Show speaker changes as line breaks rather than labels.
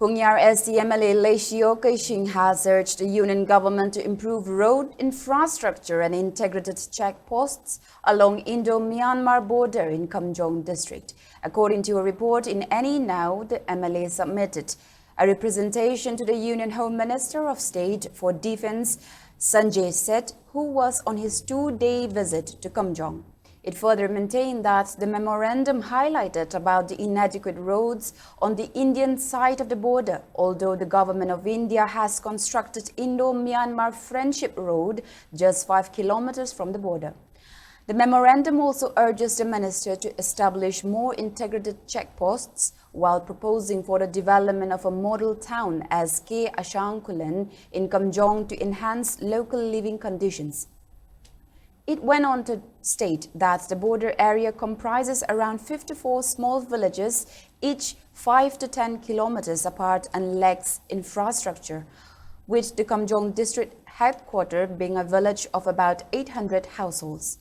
Phungyar Mla Leishiyo Keishing has urged the union government to improve road infrastructure and integrated checkposts along Indo-Myanmar border in Kamjong district. According to a report in Any Now, the MLA submitted a representation to the Union Home Minister of State for Defense, Sanjay Seth, who was on his two-day visit to Kamjong. It further maintained that the memorandum highlighted about the inadequate roads on the Indian side of the border, although the government of India has constructed Indo-Myanmar Friendship Road just 5 kilometers from the border. The memorandum also urges the minister to establish more integrated checkposts while proposing for the development of a model town as K. Ashankulan in Kamjong to enhance local living conditions. It went on to state that the border area comprises around 54 small villages, each 5 to 10 kilometers apart, and lacks infrastructure, with the Kamjong district headquarters being a village of about 800 households.